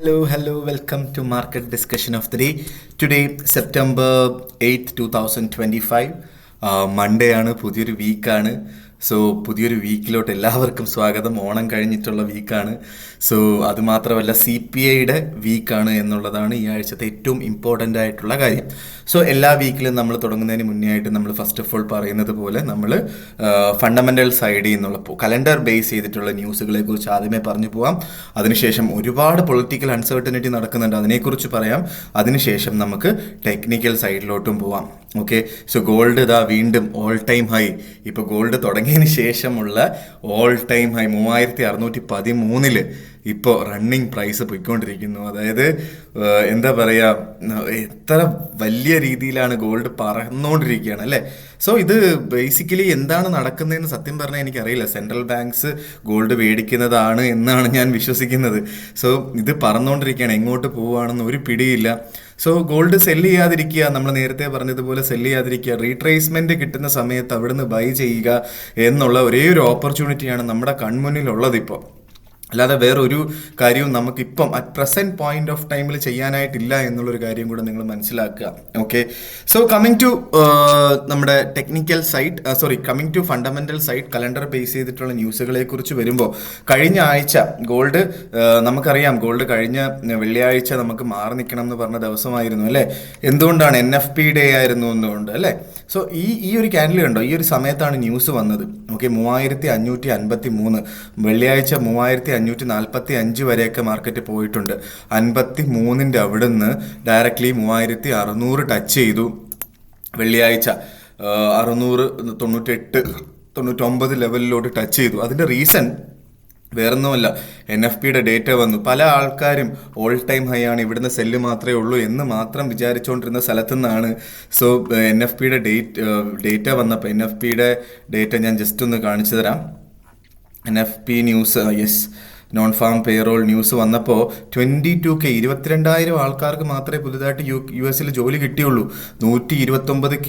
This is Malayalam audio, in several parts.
Hello, welcome to Market Discussion of the Day. Today, September 8th, 2025. Monday ആണ്, പുതിയൊരു വീക്കാണ്. സോ പുതിയൊരു വീക്കിലോട്ട് എല്ലാവർക്കും സ്വാഗതം. ഓണം കഴിഞ്ഞിട്ടുള്ള വീക്കാണ്. സോ അതുമാത്രമല്ല CPIയുടെ വീക്കാണ് എന്നുള്ളതാണ് ഈ ആഴ്ചത്തെ ഏറ്റവും ഇമ്പോർട്ടൻ്റ് ആയിട്ടുള്ള കാര്യം. സോ എല്ലാ വീക്കിലും നമ്മൾ തുടങ്ങുന്നതിന് മുന്നേ ആയിട്ട് നമ്മൾ ഫസ്റ്റ് ഓഫ് ഓൾ പറയുന്നത് പോലെ നമ്മൾ ഫണ്ടമെൻ്റൽ സൈഡിൽ നിന്നുള്ള കലണ്ടർ ബേസ് ചെയ്തിട്ടുള്ള ന്യൂസുകളെ കുറിച്ച് ആദ്യമേ പറഞ്ഞു പോവാം. അതിനുശേഷം ഒരുപാട് പൊളിറ്റിക്കൽ അൺസർട്ടനിറ്റി നടക്കുന്നുണ്ട്, അതിനെക്കുറിച്ച് പറയാം. അതിനുശേഷം നമുക്ക് ടെക്നിക്കൽ സൈഡിലോട്ടും പോവാം. ഓക്കെ, സോ ഗോൾഡ് ഇതാ വീണ്ടും ഓൾ ടൈം ഹൈ. ഇപ്പോൾ ഗോൾഡ് തുടങ്ങിയതിന് ശേഷമുള്ള ഓൾ ടൈം ഹൈ 3613 ഇപ്പോൾ റണ്ണിങ് പ്രൈസ് പോയിക്കൊണ്ടിരിക്കുന്നു. അതായത് എന്താ പറയുക, എത്ര വലിയ രീതിയിലാണ് ഗോൾഡ് പറന്നുകൊണ്ടിരിക്കുകയാണ് അല്ലേ. സോ ഇത് ബേസിക്കലി എന്താണ് നടക്കുന്നതെന്ന് സത്യം പറഞ്ഞാൽ എനിക്കറിയില്ല. സെൻട്രൽ ബാങ്ക്സ് ഗോൾഡ് മേടിക്കുന്നതാണ് എന്നാണ് ഞാൻ വിശ്വസിക്കുന്നത്. സോ ഇത് പറന്നുകൊണ്ടിരിക്കുകയാണ്, എങ്ങോട്ട് പോവുകയാണെന്ന് ഒരു പിടിയില്ല. സോ ഗോൾഡ് സെല്ല് ചെയ്യാതിരിക്കുക, നമ്മൾ നേരത്തെ പറഞ്ഞതുപോലെ സെല്ല് ചെയ്യാതിരിക്കുക, റീട്രേസ്മെൻറ്റ് കിട്ടുന്ന സമയത്ത് അവിടുന്ന് ബൈ ചെയ്യുക എന്നുള്ള ഒരേ ഒരു ഓപ്പർച്യൂണിറ്റിയാണ് നമ്മുടെ കൺമുന്നിലുള്ളത് ഇപ്പോൾ. അല്ലാതെ വേറൊരു കാര്യവും നമുക്കിപ്പം അറ്റ് പ്രസൻറ്റ് പോയിന്റ് ഓഫ് ടൈമിൽ ചെയ്യാനായിട്ടില്ല എന്നുള്ളൊരു കാര്യം കൂടെ നിങ്ങൾ മനസ്സിലാക്കുക. ഓക്കെ, സോ കമ്മിങ് ടു നമ്മുടെ technical side coming to fundamental side calendar base ചെയ്തിട്ടുള്ള ന്യൂസുകളെ കുറിച്ച് വരുമ്പോൾ, കഴിഞ്ഞ ആഴ്ച ഗോൾഡ് നമുക്കറിയാം, ഗോൾഡ് കഴിഞ്ഞ വെള്ളിയാഴ്ച നമുക്ക് മാറി നിൽക്കണം എന്ന് പറഞ്ഞ ദിവസമായിരുന്നു അല്ലേ. എന്തുകൊണ്ടാണ്? NFP ഡേ ആയിരുന്നു എന്നുകൊണ്ട് അല്ലേ. സോ ഈ ഒരു ക്യാൻഡിൽ കണ്ടോ, ഈ ഒരു സമയത്താണ് ന്യൂസ് വന്നത്. ഓക്കെ, 3553 വെള്ളിയാഴ്ച 3545 വരെയൊക്കെ മാർക്കറ്റ് പോയിട്ടുണ്ട്. 53 അവിടുന്ന് ഡയറക്റ്റ്ലി 3600 ടച്ച് ചെയ്തു. വെള്ളിയാഴ്ച 698 99 ലെവലിലോട്ട് ടച്ച് ചെയ്തു. അതിൻ്റെ റീസൺ വേറൊന്നുമല്ല, NFP ഡേറ്റ വന്നു. പല ആൾക്കാരും ഓൾ ടൈം ഹൈ ആണ്, ഇവിടുന്ന് സെല്ല് മാത്രമേ ഉള്ളൂ എന്ന് മാത്രം വിചാരിച്ചുകൊണ്ടിരുന്ന സ്ഥലത്തു നിന്നാണ്. സോ NFP ഡേറ്റ വന്നപ്പോൾ, NFP ഡേറ്റ ഞാൻ ജസ്റ്റ് ഒന്ന് കാണിച്ചു തരാം. NFP news, yes, non farm payroll news വന്നപ്പോൾ 22K 22,000 ആൾക്കാർക്ക് മാത്രമേ പുതുതായിട്ട് US ജോലി കിട്ടിയുള്ളൂ. 129K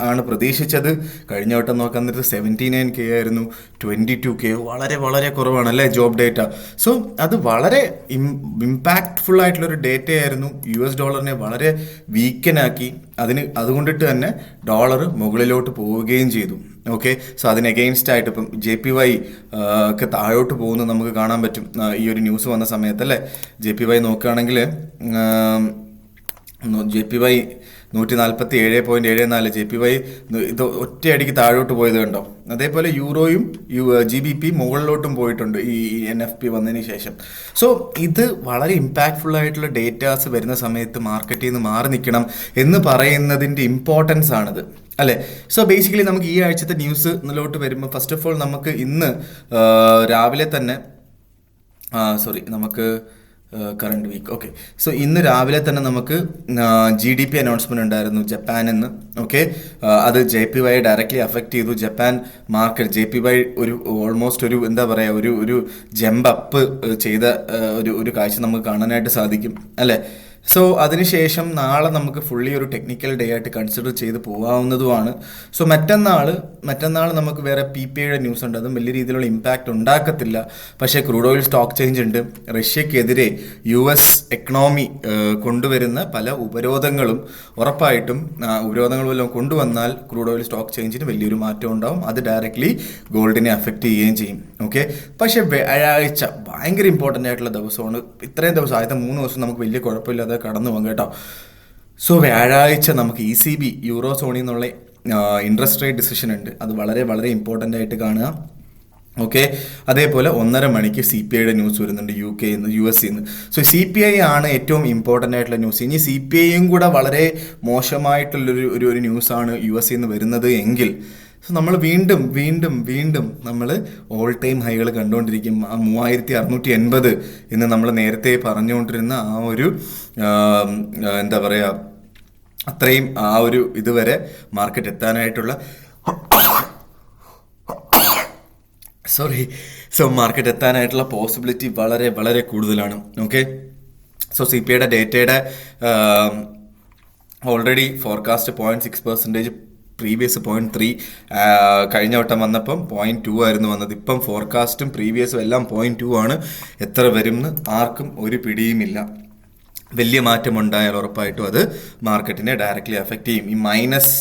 ആണ് പ്രതീക്ഷിച്ചത്. കഴിഞ്ഞ വട്ടം നോക്കാൻ നേരത്ത് 79K ആയിരുന്നു. 22K വളരെ വളരെ കുറവാണ് അല്ലേ ജോബ് ഡേറ്റ. സോ അത് വളരെ ഇമ്പാക്റ്റ്ഫുൾ ആയിട്ടുള്ളൊരു ഡേറ്റ ആയിരുന്നു. US ഡോളറിനെ വളരെ വീക്കനാക്കി. അതുകൊണ്ടിട്ട് തന്നെ ഡോളർ മുകളിലോട്ട് പോവുകയും ചെയ്തു. ഓക്കെ, സോ അതിന് എഗെയിൻസ്റ്റ് ആയിട്ട് ഇപ്പം JPY ഒക്കെ താഴോട്ട് പോകുന്നത് നമുക്ക് കാണാൻ പറ്റും ഈ ഒരു ന്യൂസ് വന്ന സമയത്തല്ലേ. JPY നോക്കുകയാണെങ്കിൽ JPY 147.74 JPY ഇത് ഒറ്റയടിക്ക് താഴോട്ട് പോയത് കണ്ടോ. അതേപോലെ യൂറോയും GBP മുകളിലോട്ടും പോയിട്ടുണ്ട് ഈ NFP വന്നതിന് ശേഷം. സോ ഇത് വളരെ ഇമ്പാക്റ്റ്ഫുൾ ആയിട്ടുള്ള ഡേറ്റാസ് വരുന്ന സമയത്ത് മാർക്കറ്റിൽ നിന്ന് മാറി നിൽക്കണം എന്ന് പറയുന്നതിൻ്റെ ഇമ്പോർട്ടൻസ് ആണിത് അല്ലേ. സോ ബേസിക്കലി നമുക്ക് ഈ ആഴ്ചത്തെ ന്യൂസിലോട്ട് വരുമ്പോൾ, ഫസ്റ്റ് ഓഫ് ഓൾ നമുക്ക് ഇന്ന് രാവിലെ തന്നെ നമുക്ക് കറണ്ട് വീക്ക്. ഓക്കെ, സോ ഇന്ന് രാവിലെ തന്നെ നമുക്ക് GDP അനൗൺസ്മെന്റ് ഉണ്ടായിരുന്നു ജപ്പാനിൽ നിന്ന്. ഓക്കെ, അത് JPY ഡയറക്റ്റ്ലി അഫക്റ്റ് ചെയ്തു. ജപ്പാൻ മാർക്കറ്റ് JPY ഒരു ഓൾമോസ്റ്റ് ഒരു എന്താ പറയുക, ഒരു ജമ്പ് അപ്പ് ചെയ്ത ഒരു കാഴ്ച നമുക്ക് കാണാനായിട്ട് സാധിക്കും അല്ലേ. സോ അതിനുശേഷം നാളെ നമുക്ക് ഫുള്ളി ഒരു ടെക്നിക്കൽ ഡേ ആയിട്ട് കൺസിഡർ ചെയ്ത് പോകാവുന്നതുമാണ്. സോ മറ്റന്നാൾ നമുക്ക് വേറെ PPIയുടെ ന്യൂസ് ഉണ്ട്. അതും വലിയ രീതിയിലുള്ള ഇമ്പാക്റ്റ് ഉണ്ടാക്കത്തില്ല. പക്ഷേ ക്രൂഡ് ഓയിൽ സ്റ്റോക്ക് ചേഞ്ച് ഉണ്ട്. റഷ്യക്കെതിരെ US എക്കണോമി കൊണ്ടുവരുന്ന പല ഉപരോധങ്ങളും ഉറപ്പായിട്ടും ഉപരോധങ്ങളെല്ലാം കൊണ്ടുവന്നാൽ ക്രൂഡ് ഓയിൽ സ്റ്റോക്ക് ചേഞ്ചിന് വലിയൊരു മാറ്റം ഉണ്ടാവും. അത് ഡയറക്റ്റ്ലി ഗോൾഡിനെ അഫക്റ്റ് ചെയ്യുകയും ചെയ്യും. ഓക്കെ, പക്ഷേ വ്യാഴാഴ്ച ഭയങ്കര ഇമ്പോർട്ടൻ്റ് ആയിട്ടുള്ള ദിവസമാണ്. ഇത്രയും ദിവസം, ആദ്യത്തെ 3 ദിവസം നമുക്ക് വലിയ കുഴപ്പമില്ലാതെ കടന്നു പോകും കേട്ടോ. സോ വ്യാഴാഴ്ച നമുക്ക് ECB യൂറോ സോണിൽ നിന്നുള്ള ഇൻട്രസ്റ്റ് റേറ്റ് ഡിസിഷൻ ഉണ്ട്. അത് വളരെ വളരെ ഇമ്പോർട്ടൻ്റ് ആയിട്ട് കാണുക. ഓക്കെ, അതേപോലെ 1:30 മണിക്ക് CPIയുടെ ന്യൂസ് വരുന്നുണ്ട് US നിന്ന്. സോ CPI ആണ് ഏറ്റവും ഇമ്പോർട്ടൻ്റ് ആയിട്ടുള്ള ന്യൂസ്. ഇനി CPIയും കൂടെ വളരെ മോശമായിട്ടുള്ളൊരു ന്യൂസാണ് US നിന്ന് വരുന്നത് എങ്കിൽ സോ നമ്മൾ വീണ്ടും നമ്മൾ ഓൾ ടൈം ഹൈകൾ കണ്ടുകൊണ്ടിരിക്കും. 3680 എന്ന് നമ്മൾ നേരത്തെ പറഞ്ഞുകൊണ്ടിരുന്ന ആ ഒരു എന്താ പറയുക, അത്രയും ആ ഒരു ഇതുവരെ മാർക്കറ്റ് എത്താനായിട്ടുള്ള മാർക്കറ്റ് എത്താനായിട്ടുള്ള പോസിബിലിറ്റി വളരെ വളരെ കൂടുതലാണ്. ഓക്കെ, സോ CPIയുടെ ഡേറ്റയുടെ ഓൾറെഡി ഫോർകാസ്റ്റ് 0.6% പ്രീവിയസ് 0.3, കഴിഞ്ഞ വട്ടം വന്നപ്പം 0.2 ആയിരുന്നു വന്നത്. ഇപ്പം ഫോർകാസ്റ്റും പ്രീവിയസും എല്ലാം 0.2 ആണ്. എത്ര വരുമെന്ന് ആർക്കും ഒരു പിടിയുമില്ല. വലിയ മാറ്റമുണ്ടായാൽ ഉറപ്പായിട്ടും അത് മാർക്കറ്റിനെ ഡയറക്റ്റ്ലി അഫക്റ്റ് ചെയ്യും. ഈ മൈനസ്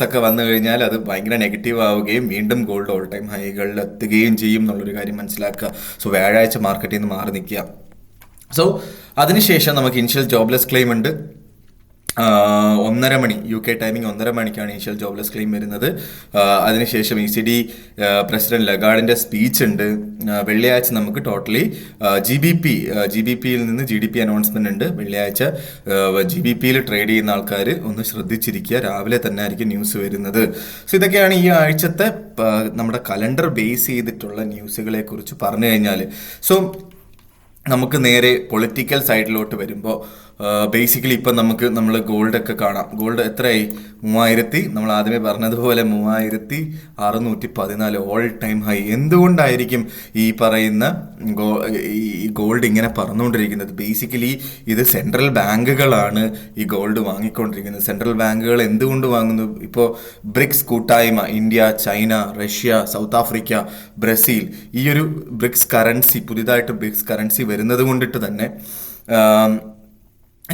ഒക്കെ വന്നു കഴിഞ്ഞാൽ അത് ഭയങ്കര നെഗറ്റീവ് ആവുകയും വീണ്ടും ഗോൾഡ് ഓൾ ടൈം ഹൈകളിൽ എത്തുകയും ചെയ്യും എന്നുള്ളൊരു കാര്യം മനസ്സിലാക്കുക. സോ വ്യാഴാഴ്ച മാർക്കറ്റിൽ നിന്ന് മാറി നിൽക്കുക. സോ അതിനുശേഷം നമുക്ക് ഇനിഷ്യൽ ജോബ്ലെസ് ക്ലെയിം ഉണ്ട്. 1:30 UK ടൈമിംഗ് 1:30 മണിക്കാണ് ഇനിഷ്യൽ ജോബ്ലെസ് ക്ലെയിം വരുന്നത്. അതിനുശേഷം ECD പ്രസിഡന്റ് ലഗാർഡിന്റെ സ്പീച്ച് ഉണ്ട്. വെള്ളിയാഴ്ച നമുക്ക് ടോട്ടലി GBPയിൽ നിന്ന് GDP അനൗൺസ്മെന്റ് ഉണ്ട്. വെള്ളിയാഴ്ച GBPയിൽ ട്രേഡ് ചെയ്യുന്ന ആൾക്കാർ ഒന്ന് ശ്രദ്ധിച്ചിരിക്കുക. രാവിലെ തന്നെ ആയിരിക്കും ന്യൂസ് വരുന്നത്. സോ ഇതൊക്കെയാണ് ഈ ആഴ്ചത്തെ നമ്മുടെ കലണ്ടർ ബേസ് ചെയ്തിട്ടുള്ള ന്യൂസുകളെ കുറിച്ച് പറഞ്ഞു കഴിഞ്ഞാൽ. സോ നമുക്ക് നേരെ പൊളിറ്റിക്കൽ സൈഡിലോട്ട് വരുമ്പോൾ ബേസിക്കലി ഇപ്പം നമ്മൾ ഗോൾഡൊക്കെ കാണാം. ഗോൾഡ് എത്രയായി? 3000, നമ്മൾ ആദ്യമേ പറഞ്ഞതുപോലെ 3614 ഓൾ ടൈം ഹൈ. എന്തുകൊണ്ടായിരിക്കും ഈ പറയുന്ന ഈ ഗോൾഡ് ഇങ്ങനെ പറന്നുകൊണ്ടിരിക്കുന്നത്? ബേസിക്കലി ഇത് സെൻട്രൽ ബാങ്കുകളാണ് ഈ ഗോൾഡ് വാങ്ങിക്കൊണ്ടിരിക്കുന്നത്. സെൻട്രൽ ബാങ്കുകൾ എന്തുകൊണ്ട് വാങ്ങുന്നു? ഇപ്പോൾ ബ്രിക്സ് കൂട്ടായ്മ, India, China, Russia, south Africa, Brazil, ഈ ഒരു ബ്രിക്സ് കറൻസി, പുതിയതായിട്ട് ബ്രിക്സ് കറൻസി വരുന്നത് കൊണ്ടിട്ട് തന്നെ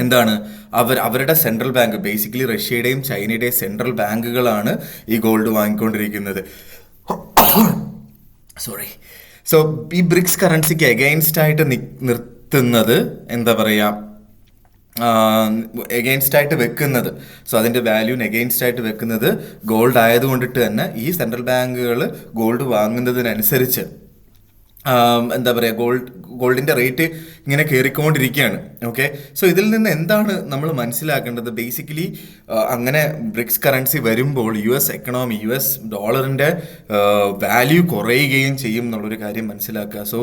എന്താണ് അവരുടെ സെൻട്രൽ ബാങ്ക്, ബേസിക്കലി റഷ്യയുടെയും ചൈനയുടെയും സെൻട്രൽ ബാങ്കുകളാണ് ഈ ഗോൾഡ് വാങ്ങിക്കൊണ്ടിരിക്കുന്നത്. സോറി. സോ ഈ ബ്രിക്സ് കറൻസിക്ക് എഗെയിൻസ്റ്റ് ആയിട്ട് നിർത്തുന്നത്, എന്താ പറയുക, എഗെയിൻസ്റ്റ് ആയിട്ട് വെക്കുന്നത്, സോ അതിൻ്റെ വാല്യൂന് എഗെയിൻസ്റ്റ് ആയിട്ട് വെക്കുന്നത് ഗോൾഡ് ആയതുകൊണ്ടിട്ട് തന്നെ ഈ സെൻട്രൽ ബാങ്കുകൾ ഗോൾഡ് വാങ്ങുന്നതിനനുസരിച്ച് എന്താ പറയുക, ഗോൾഡിൻ്റെ റേറ്റ് ഇങ്ങനെ കയറിക്കൊണ്ടിരിക്കുകയാണ്. ഓക്കെ. സോ ഇതിൽ നിന്ന് എന്താണ് നമ്മൾ മനസ്സിലാക്കേണ്ടത്? ബേസിക്കലി അങ്ങനെ ബ്രിക്സ് കറൻസി വരുമ്പോൾ US എക്കണോമി, US ഡോളറിൻ്റെ വാല്യൂ കുറയുകയും ചെയ്യും എന്നുള്ളൊരു കാര്യം മനസ്സിലാക്കുക. സോ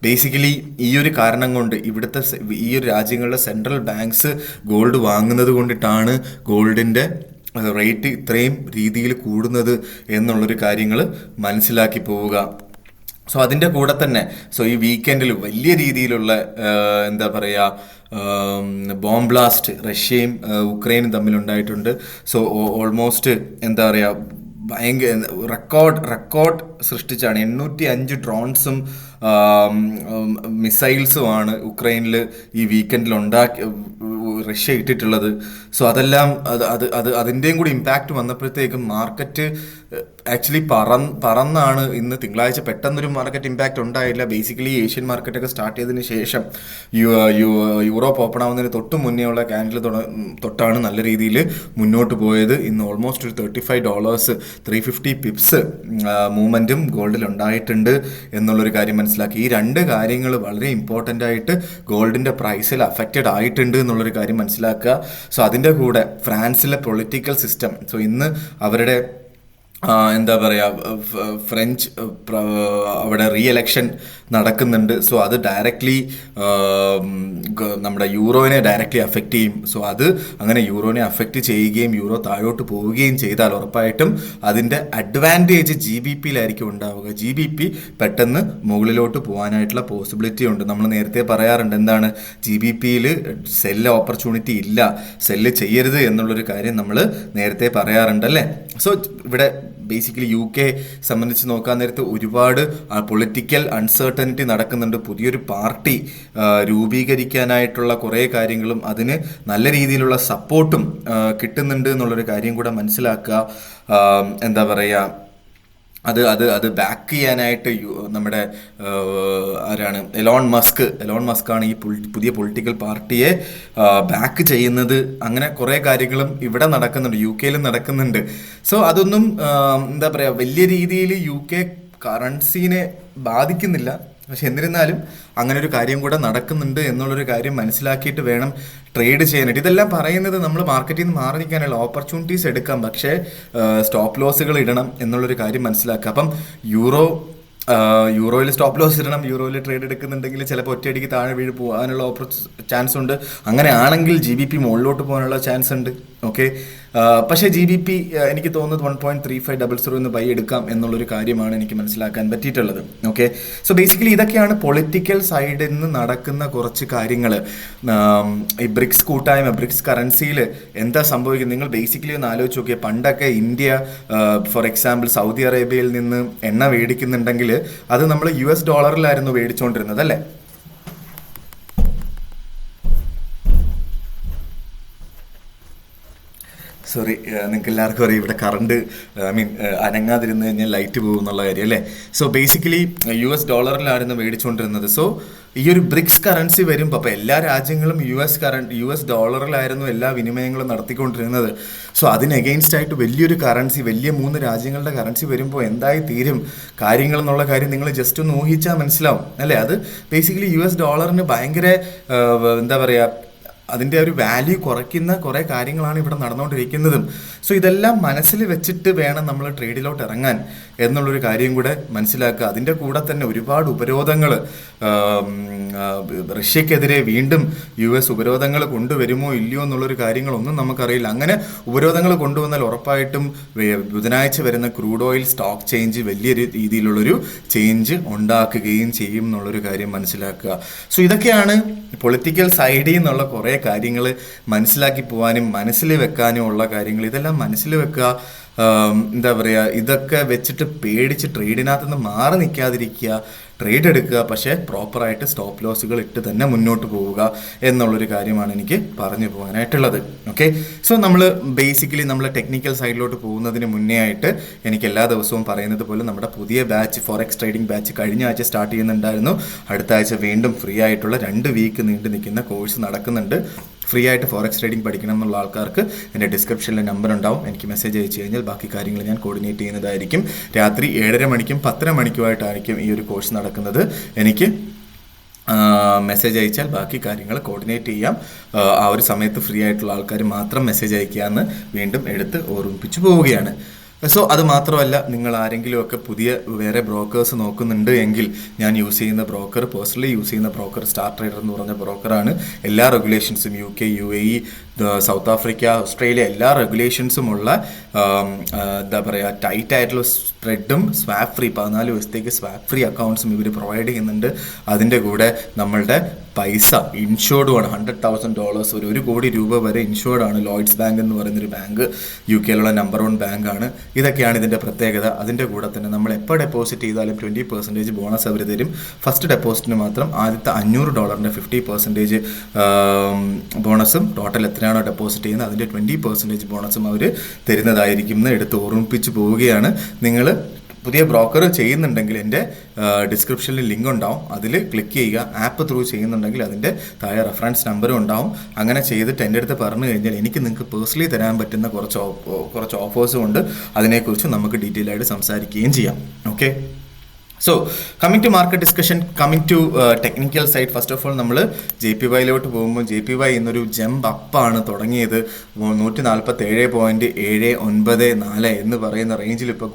ബേസിക്കലി ഈ ഒരു കാരണം കൊണ്ട് ഇവിടുത്തെ ഈ ഒരു രാജ്യങ്ങളുടെ സെൻട്രൽ ബാങ്ക്സ് ഗോൾഡ് വാങ്ങുന്നത് കൊണ്ടിട്ടാണ് ഗോൾഡിൻ്റെ റേറ്റ് ഇത്രയും രീതിയിൽ കൂടുന്നത് എന്നുള്ളൊരു കാര്യങ്ങൾ മനസ്സിലാക്കി പോവുക. സോ അതിൻ്റെ കൂടെ തന്നെ ഈ വീക്കെൻഡിൽ വലിയ രീതിയിലുള്ള എന്താ പറയുക, ബോംബ് ബ്ലാസ്റ്റ് റഷ്യയും ഉക്രൈനും തമ്മിലുണ്ടായിട്ടുണ്ട്. സോ ഓൾമോസ്റ്റ് എന്താ പറയുക, ഭയങ്കര റെക്കോർഡ് സൃഷ്ടിച്ചാണ്. 805 ഡ്രോൺസും മിസൈൽസുമാണ് ഉക്രൈനിൽ ഈ വീക്കെൻഡിൽ റഷ്യ ഇട്ടിട്ടുള്ളത്. സോ അതെല്ലാം അതിൻ്റെയും കൂടി ഇമ്പാക്റ്റ് വന്നപ്പോഴത്തേക്കും മാർക്കറ്റ് ആക്ച്വലി പറന്നാണ് ഇന്ന് തിങ്കളാഴ്ച പെട്ടെന്നൊരു മാർക്കറ്റ് ഇമ്പാക്റ്റ് ഉണ്ടായില്ല. ബേസിക്കലി ഏഷ്യൻ മാർക്കറ്റൊക്കെ സ്റ്റാർട്ട് ചെയ്തതിന് ശേഷം യൂറോപ്പ് ഓപ്പൺ ആവുന്നതിന് തൊട്ട് മുന്നേ ഉള്ള ക്യാൻഡിൽ തൊട്ടാണ് നല്ല രീതിയിൽ മുന്നോട്ട് പോയത്. ഇന്ന് ഓൾമോസ്റ്റ് ഒരു $35 350 പിപ്സ് മൂവ്മെൻറ്റും ഗോൾഡിൽ ഉണ്ടായിട്ടുണ്ട് എന്നുള്ളൊരു കാര്യം മനസ്സിലാക്കി. ഈ രണ്ട് കാര്യങ്ങൾ വളരെ ഇമ്പോർട്ടൻ്റ് ആയിട്ട് ഗോൾഡിൻ്റെ പ്രൈസിൽ അഫക്റ്റഡ് ആയിട്ടുണ്ട് എന്നുള്ളൊരു കാര്യം മനസ്സിലാക്കുക. സോ അതിൻ്റെ കൂടെ ഫ്രാൻസിലെ പൊളിറ്റിക്കൽ സിസ്റ്റം, സോ ഇന്ന് അവരുടെ എന്താ പറയുക, ഫ്രഞ്ച് അവിടെ റീ എലക്ഷൻ നടക്കുന്നുണ്ട്. സോ അത് ഡയറക്റ്റ്ലി നമ്മുടെ യൂറോനെ ഡയറക്റ്റ്ലി അഫക്റ്റ് ചെയ്യും. സോ അത് അങ്ങനെ യൂറോനെ അഫക്റ്റ് ചെയ്യുകയും യൂറോ താഴോട്ട് പോവുകയും ചെയ്താൽ ഉറപ്പായിട്ടും അതിൻ്റെ അഡ്വാൻറ്റേജ് GBPയിലായിരിക്കും ഉണ്ടാവുക. GBP പെട്ടെന്ന് മുകളിലോട്ട് പോകാനായിട്ടുള്ള പോസിബിലിറ്റി ഉണ്ട്. നമ്മൾ നേരത്തെ പറയാറുണ്ട്, എന്താണ്, GBPയിൽ സെല്ല് ഓപ്പർച്യൂണിറ്റി ഇല്ല, സെല്ല് ചെയ്യരുത് എന്നുള്ളൊരു കാര്യം നമ്മൾ നേരത്തെ പറയാറുണ്ടല്ലേ. സോ ഇവിടെ ബേസിക്കലി UK സംബന്ധിച്ച് നോക്കാൻ നേരത്ത് ഒരുപാട് പൊളിറ്റിക്കൽ അൺസർട്ടനിറ്റി നടക്കുന്നുണ്ട്. പുതിയൊരു പാർട്ടി രൂപീകരിക്കാനായിട്ടുള്ള കുറേ കാര്യങ്ങളും അതിന് നല്ല രീതിയിലുള്ള സപ്പോർട്ടും കിട്ടുന്നുണ്ട് എന്നുള്ളൊരു കാര്യം കൂടെ മനസ്സിലാക്കുക. എന്താ പറയുക, അത് ബാക്ക് ചെയ്യാനായിട്ട് നമ്മുടെ ആരാണ്, എലോൺ മസ്ക് ആണ് ഈ പുതിയ പൊളിറ്റിക്കൽ പാർട്ടിയെ ബാക്ക് ചെയ്യുന്നത്. അങ്ങനെ കുറേ കാര്യങ്ങളും ഇവിടെ നടക്കുന്നുണ്ട്, UK നടക്കുന്നുണ്ട്. സോ അതൊന്നും എന്താ പറയുക, വലിയ രീതിയിൽ UK കറൻസീനെ ബാധിക്കുന്നില്ല. പക്ഷെ എന്നിരുന്നാലും അങ്ങനെ ഒരു കാര്യം കൂടെ നടക്കുന്നുണ്ട് എന്നുള്ളൊരു കാര്യം മനസ്സിലാക്കിയിട്ട് വേണം ട്രേഡ് ചെയ്യാനായിട്ട്. ഇതെല്ലാം പറയുന്നത് നമ്മൾ മാർക്കറ്റിൽ നിന്ന് മാറി നിൽക്കാനുള്ള ഓപ്പർച്യൂണിറ്റീസ് എടുക്കാം, പക്ഷേ സ്റ്റോപ്പ് ലോസുകൾ ഇടണം എന്നുള്ളൊരു കാര്യം മനസ്സിലാക്കുക. അപ്പം യൂറോയിൽ സ്റ്റോപ്പ് ലോസ് ഇടണം. യൂറോയിൽ ട്രേഡ് എടുക്കുന്നുണ്ടെങ്കിൽ ചിലപ്പോൾ ഒറ്റയടിക്ക് താഴെ വീഴ് പോകാനുള്ള ചാൻസ് ഉണ്ട്. അങ്ങനെ ആണെങ്കിൽ GBP മുകളിലോട്ട് പോകാനുള്ള ചാൻസ് ഉണ്ട്. ഓക്കെ. പക്ഷേ GBP എനിക്ക് തോന്നുന്നത് 1.3500 എന്ന് ബൈ എടുക്കാം എന്നുള്ളൊരു കാര്യമാണ് എനിക്ക് മനസ്സിലാക്കാൻ പറ്റിയിട്ടുള്ളത്. ഓക്കെ, സോ ബേസിക്കലി ഇതൊക്കെയാണ് പൊളിറ്റിക്കൽ സൈഡിൽ നിന്ന് നടക്കുന്ന കുറച്ച് കാര്യങ്ങൾ. ഈ ബ്രിക്സ് കൂട്ടായ്മ, ബ്രിക്സ് കറൻസിയിൽ എന്താ സംഭവിക്കുന്നത് നിങ്ങൾ ബേസിക്കലി ഒന്ന് ആലോചിച്ച് നോക്കിയാൽ, പണ്ടൊക്കെ ഇന്ത്യ ഫോർ എക്സാമ്പിൾ സൗദി അറേബ്യയിൽ നിന്ന് എണ്ണ മേടിക്കുന്നുണ്ടെങ്കിൽ അത് നമ്മൾ US ഡോളറിലായിരുന്നു മേടിച്ചുകൊണ്ടിരുന്നത് അല്ലേ? സോറി, നിങ്ങൾക്ക് എല്ലാവർക്കും അറിയാം ഇവിടെ കറണ്ട് അനങ്ങാതിരുന്ന് കഴിഞ്ഞാൽ ലൈറ്റ് പോകും എന്നുള്ള കാര്യം അല്ലേ. So basically US ഡോളറിലായിരുന്നു മേടിച്ചുകൊണ്ടിരുന്നത്. സോ ഈ ഒരു ബ്രിക്സ് കറൻസി വരുമ്പോൾ അപ്പോൾ എല്ലാ രാജ്യങ്ങളും US ഡോളറിലായിരുന്നു എല്ലാ വിനിമയങ്ങളും നടത്തിക്കൊണ്ടിരുന്നത്. സോ അതിന് എഗെയിൻസ്റ്റ് ആയിട്ട് വലിയൊരു കറൻസി, വലിയ 3 രാജ്യങ്ങളുടെ കറൻസി വരുമ്പോൾ എന്തായി തീരും കാര്യങ്ങൾ എന്നുള്ള കാര്യം നിങ്ങൾ ജസ്റ്റ് ഒന്ന് ഊഹിച്ചാൽ മനസ്സിലാവും അല്ലേ. അത് ബേസിക്കലി US ഡോളറിന് ഭയങ്കര എന്താ പറയുക, അതിൻ്റെ ഒരു വാല്യൂ കുറയ്ക്കുന്ന കുറേ കാര്യങ്ങളാണ് ഇവിടെ നടന്നുകൊണ്ടിരിക്കുന്നതും. സോ ഇതെല്ലാം മനസ്സിൽ വെച്ചിട്ട് വേണം നമ്മൾ ട്രേഡിലോട്ട് ഇറങ്ങാൻ എന്നുള്ളൊരു കാര്യം കൂടെ മനസ്സിലാക്കുക. അതിൻ്റെ കൂടെ തന്നെ ഒരുപാട് ഉപരോധങ്ങൾ, റഷ്യക്കെതിരെ വീണ്ടും US ഉപരോധങ്ങൾ കൊണ്ടുവരുമോ ഇല്ലയോ എന്നുള്ളൊരു കാര്യങ്ങളൊന്നും നമുക്കറിയില്ല. അങ്ങനെ ഉപരോധങ്ങൾ കൊണ്ടുവന്നാൽ ഉറപ്പായിട്ടും ബുധനാഴ്ച വരുന്ന ക്രൂഡ് ഓയിൽ സ്റ്റോക്ക് ചേഞ്ച് വലിയ രീതിയിലുള്ളൊരു ചേഞ്ച് ഉണ്ടാക്കുകയും ചെയ്യും എന്നുള്ളൊരു കാര്യം മനസ്സിലാക്കുക. സോ ഇതൊക്കെയാണ് പൊളിറ്റിക്കൽ സൈഡിൽ നിന്നുള്ള കുറേ കാര്യങ്ങൾ മനസ്സിലാക്കി പോകാനും മനസ്സിൽ വെക്കാനും ഉള്ള കാര്യങ്ങൾ. ഇതെല്ലാം മനസ്സിൽ വെക്കുക. എന്താ പറയുക, ഇതൊക്കെ വെച്ചിട്ട് പേടിച്ച് ട്രേഡിനകത്ത് നിന്ന് മാറി നിൽക്കാതിരിക്കുക, ട്രേഡ് എടുക്കുക, പക്ഷേ പ്രോപ്പറായിട്ട് സ്റ്റോപ്പ് ലോസുകൾ ഇട്ട് തന്നെ മുന്നോട്ട് പോവുക എന്നുള്ളൊരു കാര്യമാണ് എനിക്ക് പറഞ്ഞു പോകാനായിട്ടുള്ളത്. ഓക്കെ, സോ നമ്മൾ ബേസിക്കലി നമ്മൾ ടെക്നിക്കൽ സൈഡിലോട്ട് പോകുന്നതിന് മുന്നേ ആയിട്ട് എനിക്ക് എല്ലാ ദിവസവും പറയുന്നത് പോലെ നമ്മുടെ പുതിയ ബാച്ച്, ഫോറക്സ് ട്രേഡിംഗ് ബാച്ച് കഴിഞ്ഞ ആഴ്ച സ്റ്റാർട്ട് ചെയ്യുന്നുണ്ടായിരുന്നു. അടുത്ത ആഴ്ച വീണ്ടും ഫ്രീ ആയിട്ടുള്ള 2 വീക്ക് നീണ്ടു നിൽക്കുന്ന കോഴ്സ് നടക്കുന്നുണ്ട്. ഫ്രീ ആയിട്ട് ഫോറക്സ് ട്രേഡിംഗ് പഠിക്കണം എന്നുള്ള ആൾക്കാർക്ക് എൻ്റെ ഡിസ്ക്രിപ്ഷനിൽ നമ്പർ ഉണ്ടാവും. എനിക്ക് മെസ്സേജ് അയച്ചു കഴിഞ്ഞാൽ ബാക്കി കാര്യങ്ങൾ ഞാൻ കോർഡിനേറ്റ് ചെയ്യുന്നതായിരിക്കും. രാത്രി 7:30 മണിക്കും 10:30 മണിക്കുമായിട്ടായിരിക്കും ഈ ഒരു കോഴ്സ് നടക്കുന്നത്. എനിക്ക് മെസ്സേജ് അയച്ചാൽ ബാക്കി കാര്യങ്ങൾ കോർഡിനേറ്റ് ചെയ്യാം. ആ ഒരു സമയത്ത് ഫ്രീ ആയിട്ടുള്ള ആൾക്കാർ മാത്രം മെസ്സേജ് അയക്കുക എന്ന് വീണ്ടും എടുത്ത് ഓർമ്മിപ്പിച്ചു പോവുകയാണ്. സോ അത് മാത്രമല്ല, നിങ്ങൾ ആരെങ്കിലുമൊക്കെ പുതിയ വേറെ ബ്രോക്കേഴ്സ് നോക്കുന്നുണ്ട് എങ്കിൽ ഞാൻ യൂസ് ചെയ്യുന്ന ബ്രോക്കർ, പേഴ്സണലി യൂസ് ചെയ്യുന്ന ബ്രോക്കർ സ്റ്റാർ ട്രേഡർ എന്ന് പറഞ്ഞ ബ്രോക്കറാണ്. എല്ലാ റെഗുലേഷൻസും UK, UAE, south Africa, Australia എല്ലാ റെഗുലേഷൻസുമുള്ള എന്താ പറയുക ടൈറ്റ് ആയിട്ടുള്ള സ്പ്രെഡും സ്വാപ്പ് ഫ്രീ 14 ദിവസത്തേക്ക് സ്വാപ്പ് ഫ്രീ അക്കൗണ്ട്സും ഇവർ പ്രൊവൈഡ് ചെയ്യുന്നുണ്ട്. അതിൻ്റെ കൂടെ നമ്മളുടെ പൈസ ഇൻഷുർഡുമാണ്. $100,000 ഒരു ₹1 കോടി വരെ ഇൻഷുർഡാണ്. ലോയ്ഡ്സ് ബാങ്ക് എന്ന് പറയുന്നൊരു ബാങ്ക് UK നമ്പർ 1 ബാങ്കാണ്. ഇതൊക്കെയാണ് ഇതിൻ്റെ പ്രത്യേകത. അതിൻ്റെ കൂടെ തന്നെ നമ്മൾ എപ്പോൾ ഡെപ്പോസിറ്റ് ചെയ്താലും 20% ബോണസ് അവർ തരും. ഫസ്റ്റ് ഡെപ്പോസിറ്റിന് മാത്രം ആദ്യത്തെ $500 50% ബോണസും, ടോട്ടൽ എത്രയാണോ ഡെപ്പോസിറ്റ് ചെയ്യുന്നത് അതിൻ്റെ 20% ബോണസും അവർ തരുന്നതായിരിക്കും എന്ന് എടുത്ത് ഓർമ്മിപ്പിച്ച് പോവുകയാണ്. നിങ്ങൾ പുതിയ ബ്രോക്കർ ചെയ്യുന്നുണ്ടെങ്കിൽ എൻ്റെ ഡിസ്ക്രിപ്ഷനിൽ ലിങ്ക് ഉണ്ടാവും, അതിൽ ക്ലിക്ക് ചെയ്യുക. ആപ്പ് ത്രൂ ചെയ്യുന്നുണ്ടെങ്കിൽ അതിൻ്റെ താഴെ റെഫറൻസ് നമ്പറും ഉണ്ടാവും. അങ്ങനെ ചെയ്തിട്ട് എൻ്റെ അടുത്ത് പറഞ്ഞു കഴിഞ്ഞാൽ എനിക്ക് നിങ്ങൾക്ക് പേഴ്സണലി തരാൻ പറ്റുന്ന കുറച്ച് ഓഫേഴ്സും ഉണ്ട്. അതിനെക്കുറിച്ച് നമുക്ക് ഡീറ്റെയിൽ ആയിട്ട് സംസാരിക്കുകയും ചെയ്യാം. Okay, so coming to market discussion, coming to technical side. First of all നമ്മൾ JPYയിലോട്ട് പോകുമ്പോൾ JPY എന്നൊരു ജമ്പ് അപ്പാണ് തുടങ്ങിയത്. 147.794 എന്ന് പറയുന്ന റേഞ്ചിൽ ഇപ്പോൾ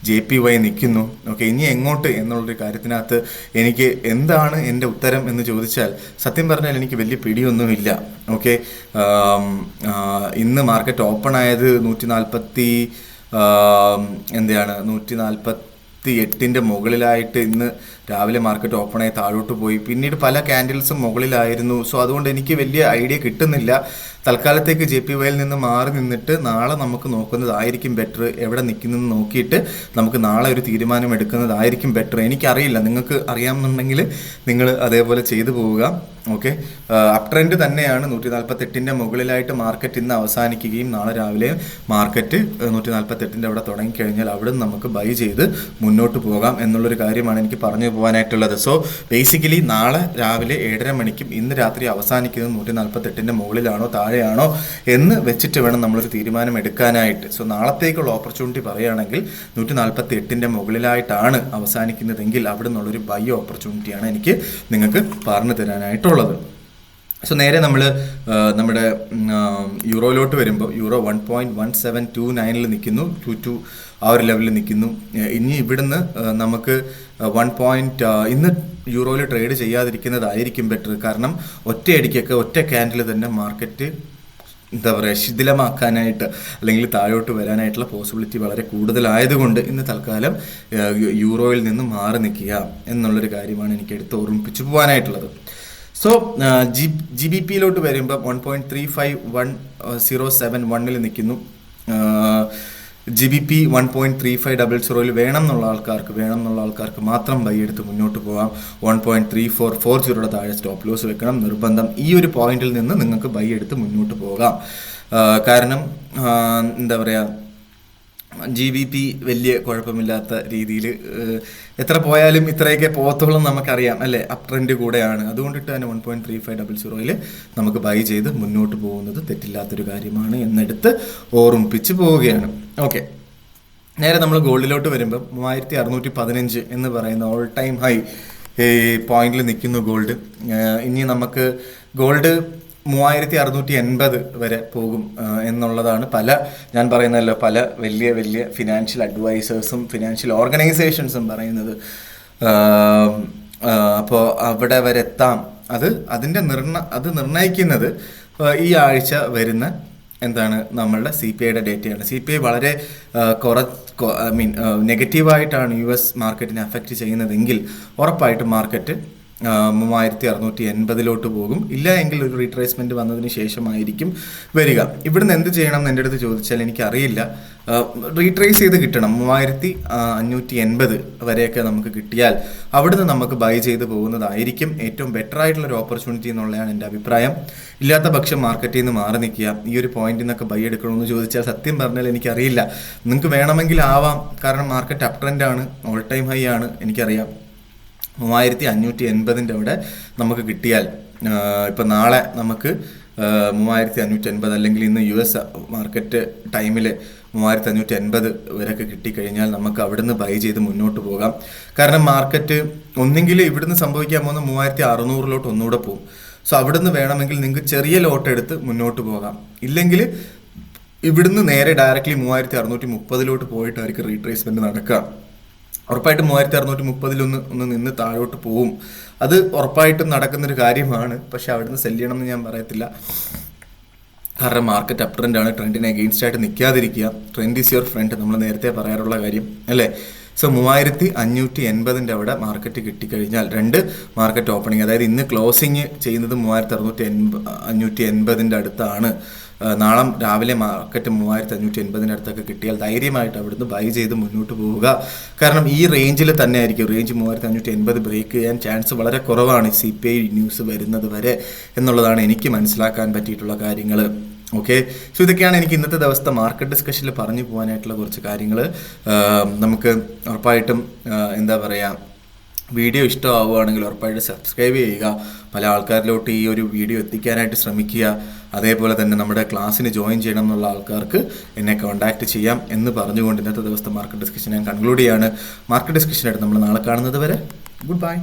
JPY നിൽക്കുന്നു. ഓക്കെ, ഇനി എങ്ങോട്ട് എന്നുള്ളൊരു കാര്യത്തിനകത്ത് എനിക്ക് എന്താണ് എൻ്റെ ഉത്തരം എന്ന് ചോദിച്ചാൽ സത്യം പറഞ്ഞാൽ എനിക്ക് വലിയ പിടിയൊന്നുമില്ല. ഓക്കെ, ഇന്ന് മാർക്കറ്റ് ഓപ്പൺ ആയത് 148 മുകളിലായിട്ട് ഇന്ന് രാവിലെ മാർക്കറ്റ് ഓപ്പണായി താഴോട്ട് പോയി. പിന്നീട് പല ക്യാൻഡിൽസും മുകളിലായിരുന്നു. സോ അതുകൊണ്ട് എനിക്ക് വലിയ ഐഡിയ കിട്ടുന്നില്ല. തൽക്കാലത്തേക്ക് JPYയിൽ നിന്ന് മാറി നിന്നിട്ട് നാളെ നമുക്ക് നോക്കുന്നതായിരിക്കും ബെറ്റർ. എവിടെ നിൽക്കുന്നതെന്ന് നോക്കിയിട്ട് നമുക്ക് നാളെ ഒരു തീരുമാനം എടുക്കുന്നതായിരിക്കും ബെറ്റർ. എനിക്കറിയില്ല, നിങ്ങൾക്ക് അറിയാമെന്നുണ്ടെങ്കിൽ നിങ്ങൾ അതേപോലെ ചെയ്തു പോവുക. ഓക്കെ, അപ് ട്രെൻഡ് തന്നെയാണ്. 148 മുകളിലായിട്ട് മാർക്കറ്റ് ഇന്ന് അവസാനിക്കുകയും നാളെ രാവിലെ മാർക്കറ്റ് 148 അവിടെ തുടങ്ങിക്കഴിഞ്ഞാൽ അവിടെ നിന്ന് നമുക്ക് ബൈ ചെയ്ത് മുന്നോട്ട് പോകാം എന്നുള്ളൊരു കാര്യമാണ് എനിക്ക് പറഞ്ഞു പോകാനായിട്ടുള്ളത്. സോ ബേസിക്കലി നാളെ രാവിലെ 7:30 മണിക്കും ഇന്ന് രാത്രി അവസാനിക്കുന്നത് 148 മുകളിലാണോ താഴെയാണോ എന്ന് വെച്ചിട്ട് വേണം നമ്മളൊരു തീരുമാനം എടുക്കാനായിട്ട്. സോ നാളത്തേക്കുള്ള ഓപ്പർച്യൂണിറ്റി പറയുകയാണെങ്കിൽ 148 മുകളിലായിട്ടാണ് അവസാനിക്കുന്നതെങ്കിൽ അവിടെ നിന്നുള്ളൊരു ബൈ ഓപ്പർച്യൂണിറ്റിയാണ് എനിക്ക് നിങ്ങൾക്ക് പറഞ്ഞു തരാനായിട്ടുള്ളത്. സോ നേരെ നമ്മൾ നമ്മുടെ യൂറോയിലോട്ട് വരുമ്പോൾ യൂറോ 1.1729 നിൽക്കുന്നു, 22 ആ ഒരു ലെവലിൽ നിൽക്കുന്നു. ഇനി ഇവിടുന്ന് നമുക്ക് ഇന്ന് യൂറോയിൽ ട്രേഡ് ചെയ്യാതിരിക്കുന്നതായിരിക്കും ബെറ്റർ. കാരണം ഒറ്റയടിക്കൊക്കെ ഒറ്റ ക്യാൻഡിൽ തന്നെ മാർക്കറ്റ് എന്താ പറയുക ശിഥിലമാക്കാനായിട്ട് അല്ലെങ്കിൽ താഴോട്ട് വരാനായിട്ടുള്ള പോസിബിലിറ്റി വളരെ കൂടുതലായതുകൊണ്ട് ഇന്ന് തൽക്കാലം യൂറോയിൽ നിന്ന് മാറി നിൽക്കുക എന്നുള്ളൊരു കാര്യമാണ് എനിക്ക് എടുത്ത് ഓർമ്മിപ്പിച്ചു പോകാനായിട്ടുള്ളത്. സോ ജി ബി പിയിലോട്ട് വരുമ്പോൾ 1.351071 നിൽക്കുന്നു. ജി ബി പി 1.3500 വേണം എന്നുള്ള ആൾക്കാർക്ക് മാത്രം ബൈ എടുത്ത് മുന്നോട്ട് പോകാം. 1.3440 താഴെ സ്റ്റോപ്പ് ലോസ് വെക്കണം നിർബന്ധം. ഈ ഒരു പോയിന്റിൽ നിന്ന് നിങ്ങൾക്ക് ബൈ എടുത്ത് മുന്നോട്ട് പോകാം. കാരണം എന്താ പറയുക ജി ബി പി വലിയ കുഴപ്പമില്ലാത്ത രീതിയിൽ എത്ര പോയാലും ഇത്രയൊക്കെ പോകത്തുള്ളൂ നമുക്കറിയാം അല്ലേ, അപ് ട്രെൻഡ് കൂടെയാണ്. അതുകൊണ്ടിട്ട് തന്നെ 1.3500 നമുക്ക് ബൈ ചെയ്ത് മുന്നോട്ട് പോകുന്നത് തെറ്റില്ലാത്തൊരു കാര്യമാണ് എന്നെടുത്ത് ഓർമ്മിപ്പിച്ച് പോവുകയാണ്. ഓക്കെ, നേരെ നമ്മൾ ഗോൾഡിലോട്ട് വരുമ്പോൾ 3615 എന്ന് പറയുന്ന ഓൾ ടൈം ഹൈ പോയിന്റിൽ നിൽക്കുന്നു ഗോൾഡ്. ഇനി നമുക്ക് ഗോൾഡ് 3680 വരെ പോകും എന്നുള്ളതാണ് ഞാൻ പറയുന്നതല്ലോ പല വലിയ വലിയ ഫിനാൻഷ്യൽ അഡ്വൈസേഴ്സും ഫിനാൻഷ്യൽ ഓർഗനൈസേഷൻസും പറയുന്നത്. അപ്പോൾ അവിടെ വരെ എത്താം. അത് നിർണ്ണയിക്കുന്നത് ഈ ആഴ്ച വരുന്ന നമ്മളുടെ CPIയുടെ ഡേറ്റയാണ്. CPI വളരെ നെഗറ്റീവായിട്ടാണ് US മാർക്കറ്റിനെ അഫക്റ്റ് ചെയ്യുന്നതെങ്കിൽ ഉറപ്പായിട്ടും മാർക്കറ്റ് 3680 പോകും. ഇല്ല എങ്കിൽ ഒരു റീട്രേസ്മെന്റ് വന്നതിന് ശേഷമായിരിക്കും വരിക. ഇവിടുന്ന് എന്ത് ചെയ്യണം എന്ന് എൻ്റെ അടുത്ത് ചോദിച്ചാൽ എനിക്കറിയില്ല. റീട്രേസ് ചെയ്ത് കിട്ടണം. 3580 വരെയൊക്കെ നമുക്ക് കിട്ടിയാൽ അവിടുന്ന് നമുക്ക് ബൈ ചെയ്ത് പോകുന്നതായിരിക്കും ഏറ്റവും ബെറ്റർ ആയിട്ടുള്ളൊരു ഓപ്പർച്യൂണിറ്റി എന്നുള്ളതാണ് എൻ്റെ അഭിപ്രായം. ഇല്ലാത്ത പക്ഷം മാർക്കറ്റിൽ നിന്ന് മാറി നിൽക്കുക. ഈ ഒരു പോയിന്റിൽ നിന്നൊക്കെ ബൈ എടുക്കണമെന്ന് ചോദിച്ചാൽ സത്യം പറഞ്ഞാൽ എനിക്കറിയില്ല. നിങ്ങൾക്ക് വേണമെങ്കിൽ ആവാം, കാരണം മാർക്കറ്റ് അപ് ട്രെൻഡ് ആണ്, ഓൾ ടൈം ഹൈ ആണ്, എനിക്കറിയാം. 3580 അവിടെ നമുക്ക് കിട്ടിയാൽ ഇപ്പം നാളെ നമുക്ക് 3550 അല്ലെങ്കിൽ ഇന്ന് US മാർക്കറ്റ് ടൈമിൽ 3550 വരെയൊക്കെ കിട്ടിക്കഴിഞ്ഞാൽ നമുക്ക് അവിടുന്ന് ബൈ ചെയ്ത് മുന്നോട്ട് പോകാം. കാരണം മാർക്കറ്റ് ഒന്നെങ്കിൽ ഇവിടുന്ന് സംഭവിക്കാൻ പോകുന്ന 3600 ഒന്നുകൂടെ പോകും. സോ അവിടുന്ന് വേണമെങ്കിൽ നിങ്ങൾക്ക് ചെറിയ ലോട്ട് എടുത്ത് മുന്നോട്ട് പോകാം. ഇല്ലെങ്കിൽ ഇവിടുന്ന് നേരെ ഡയറക്റ്റ്ലി 3630 പോയിട്ടായിരിക്കും റീട്രേസ്മെന്റ് നടക്കുക. ഉറപ്പായിട്ടും 3630 ഒന്ന് നിന്ന് താഴോട്ട് പോവും. അത് ഉറപ്പായിട്ടും നടക്കുന്നൊരു കാര്യമാണ്. പക്ഷെ അവിടുന്ന് സെല് ചെയ്യണമെന്ന് ഞാൻ പറയത്തില്ല. കാരണം മാർക്കറ്റ് അപ് ട്രെൻഡ് ആണ്. ട്രെൻഡിനെ അഗെയിൻസ്റ്റ് ആയിട്ട് നിൽക്കാതിരിക്കുക. ട്രെൻഡ് ഈസ് യുവർ ഫ്രണ്ട്, നമ്മൾ നേരത്തെ പറയാറുള്ള കാര്യം അല്ലേ. സോ 3580 അവിടെ മാർക്കറ്റ് കിട്ടിക്കഴിഞ്ഞാൽ രണ്ട് മാർക്കറ്റ് ഓപ്പണിങ്, അതായത് ഇന്ന് ക്ലോസിങ് ചെയ്യുന്നത് 3680 അടുത്താണ്. നാളെ രാവിലെ മാർക്കറ്റ് 3580 അടുത്തൊക്കെ കിട്ടിയാൽ ധൈര്യമായിട്ട് അവിടുന്ന് ബൈ ചെയ്ത് മുന്നോട്ട് പോവുക. കാരണം ഈ റേഞ്ചിൽ തന്നെ ആയിരിക്കും. റേഞ്ച് 3580 ബ്രേക്ക് ചെയ്യാൻ ചാൻസ് വളരെ കുറവാണ് CPI ന്യൂസ് വരുന്നത് വരെ എന്നുള്ളതാണ് എനിക്ക് മനസ്സിലാക്കാൻ പറ്റിയിട്ടുള്ള കാര്യങ്ങൾ. ഓക്കെ, സോ ഇതൊക്കെയാണ് എനിക്ക് ഇന്നത്തെ ദിവസത്തെ മാർക്കറ്റ് ഡിസ്കഷനിൽ പറഞ്ഞു പോകാനായിട്ടുള്ള കുറച്ച് കാര്യങ്ങൾ. നമുക്ക് ഉറപ്പായിട്ടും എന്താ പറയുക, വീഡിയോ ഇഷ്ടമാവുകയാണെങ്കിൽ ഉറപ്പായിട്ട് സബ്സ്ക്രൈബ് ചെയ്യുക. പല ആൾക്കാരിലോട്ട് ഈ ഒരു വീഡിയോ എത്തിക്കാനായിട്ട് ശ്രമിക്കുക. അതേപോലെ തന്നെ നമ്മുടെ ക്ലാസ്സിന് ജോയിൻ ചെയ്യണം എന്നുള്ള ആൾക്കാർക്ക് എന്നെ കോൺടാക്റ്റ് ചെയ്യാം എന്ന് പറഞ്ഞുകൊണ്ട് ഇന്നത്തെ ദിവസത്തെ മാർക്കറ്റ് ഡിസ്കഷൻ ഞാൻ കൺക്ലൂഡ് ചെയ്യാണ്. മാർക്കറ്റ് ഡിസ്കഷനായിട്ട് നമ്മൾ നാളെ കാണുന്നത് വരെ ഗുഡ് ബൈ.